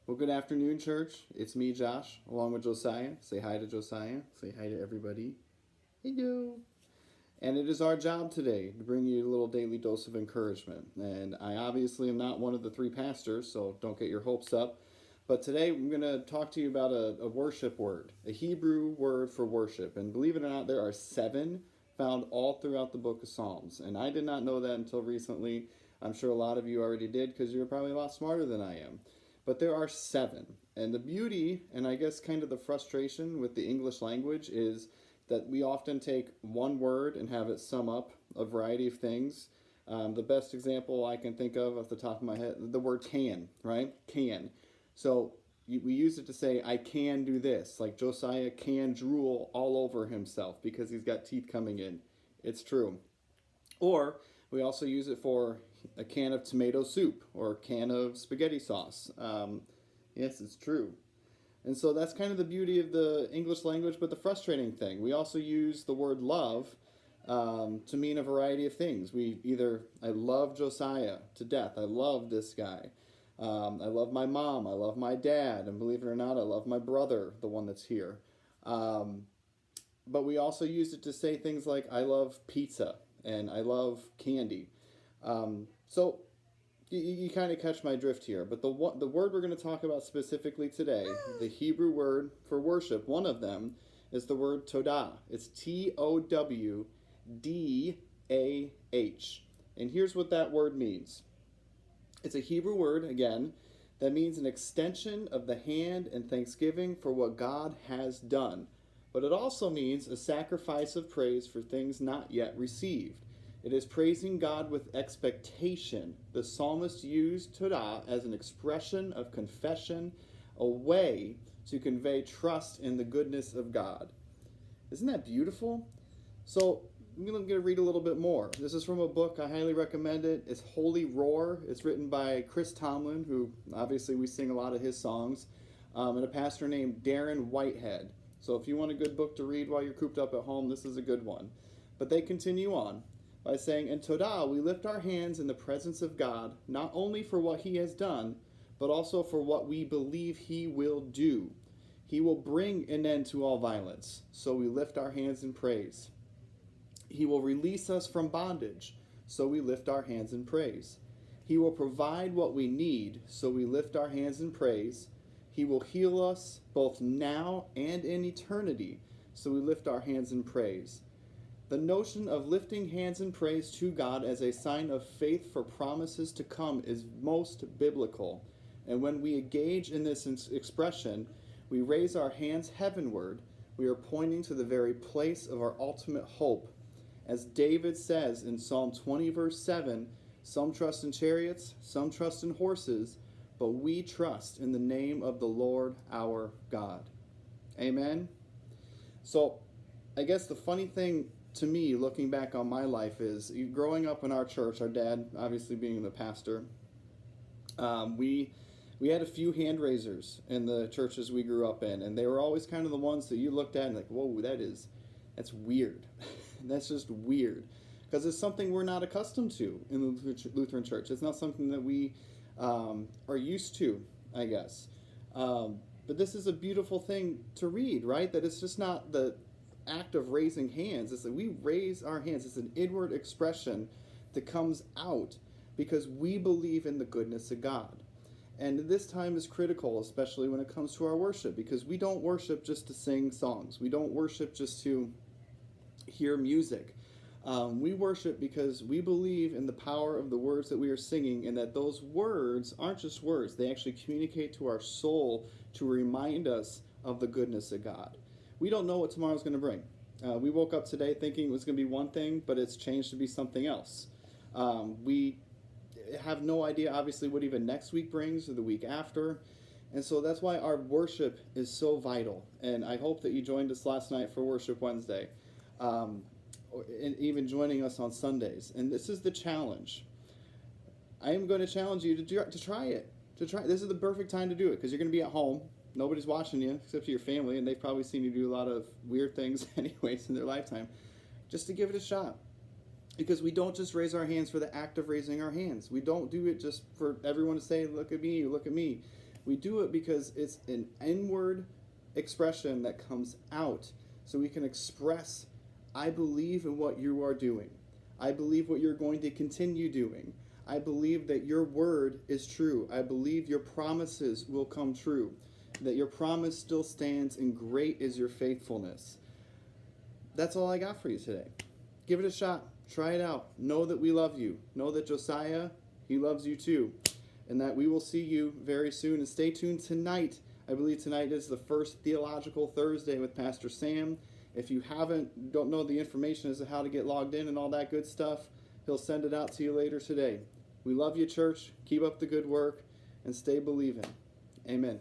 Well, good afternoon, church. It's me, Josh, along with Josiah. Say hi to Josiah. Say hi to everybody. Hello. And it is our job today to bring you a little daily dose of encouragement. And I obviously am not one of the three pastors, so don't get your hopes up. But today I'm going to talk to you about a worship word, a Hebrew word for worship. And believe it or not, there are 7 found all throughout the book of Psalms. And I did not know that until recently. I'm sure a lot of you already did because you're probably a lot smarter than I am. But there are 7. And the beauty, and I guess kind of the frustration with the English language is that we often take one word and have it sum up a variety of things. The best example I can think of off the top of my head, the word can, right? Can. So we use it to say, I can do this. Like Josiah can drool all over himself because he's got teeth coming in. It's true. Or we also use it for a can of tomato soup or a can of spaghetti sauce. Yes, it's true. And so that's kind of the beauty of the English language, but the frustrating thing. We also use the word love to mean a variety of things. I love Josiah to death. I love this guy. I love my mom. I love my dad. And believe it or not, I love my brother, the one that's here. But we also use it to say things like, I love pizza and I love candy. So you kind of catch my drift here. But the word we're going to talk about specifically today, the Hebrew word for worship, one of them is the word Towdah. It's Towdah. And here's what that word means. It's a Hebrew word, again, that means an extension of the hand in thanksgiving for what God has done. But it also means a sacrifice of praise for things not yet received. It is praising God with expectation. The psalmist used Towdah as an expression of confession, a way to convey trust in the goodness of God. Isn't that beautiful? So I'm going to read a little bit more. This is from a book. I highly recommend it. It's Holy Roar. It's written by Chris Tomlin, who obviously we sing a lot of his songs, and a pastor named Darren Whitehead. So if you want a good book to read while you're cooped up at home, this is a good one. But they continue on by saying, in Towdah, we lift our hands in the presence of God, not only for what he has done, but also for what we believe he will do. He will bring an end to all violence, so we lift our hands in praise. He will release us from bondage, so we lift our hands in praise. He will provide what we need, so we lift our hands in praise. He will heal us both now and in eternity, so we lift our hands in praise. The notion of lifting hands in praise to God as a sign of faith for promises to come is most biblical. And when we engage in this expression, we raise our hands heavenward. We are pointing to the very place of our ultimate hope. As David says in Psalm 20, verse 7, some trust in chariots, some trust in horses, but we trust in the name of the Lord our God. Amen? So, I guess the funny thing to me, looking back on my life, is growing up in our church, our dad obviously being the pastor, we had a few hand raisers in the churches we grew up in, and they were always kind of the ones that you looked at and like, whoa, that's weird. That's just weird, because it's something we're not accustomed to in the Lutheran Church. It's not something that we are used to, I guess. But this is a beautiful thing to read, right? That it's just not the act of raising hands. It's that we raise our hands. It's an inward expression that comes out because we believe in the goodness of God. And this time is critical, especially when it comes to our worship, because we don't worship just to sing songs. We don't worship just to hear music. We worship because we believe in the power of the words that we are singing, and that those words aren't just words. They actually communicate to our soul to remind us of the goodness of God. We don't know what tomorrow's going to bring. We woke up today thinking it was going to be one thing, but it's changed to be something else. We have no idea, obviously, what even next week brings or the week after. And so that's why our worship is so vital. And I hope that you joined us last night for Worship Wednesday, and even joining us on Sundays. And this is the challenge. I am going to challenge you to try it. This is the perfect time to do it, because you're going to be at home. Nobody's watching you except for your family, and they've probably seen you do a lot of weird things anyways in their lifetime. Just to give it a shot. Because we don't just raise our hands for the act of raising our hands. We don't do it just for everyone to say, look at me, look at me. We do it because it's an inward expression that comes out, so we can express, I believe in what you are doing. I believe what you're going to continue doing. I believe that your word is true. I believe your promises will come true, that your promise still stands, and great is your faithfulness. That's all I got for you today. Give it a shot. Try it out. Know that we love you. Know that Josiah, he loves you too. And that we will see you very soon. And stay tuned tonight. I believe tonight is the first Theological Thursday with Pastor Sam. If you don't know the information as to how to get logged in and all that good stuff, he'll send it out to you later today. We love you, church. Keep up the good work and stay believing. Amen.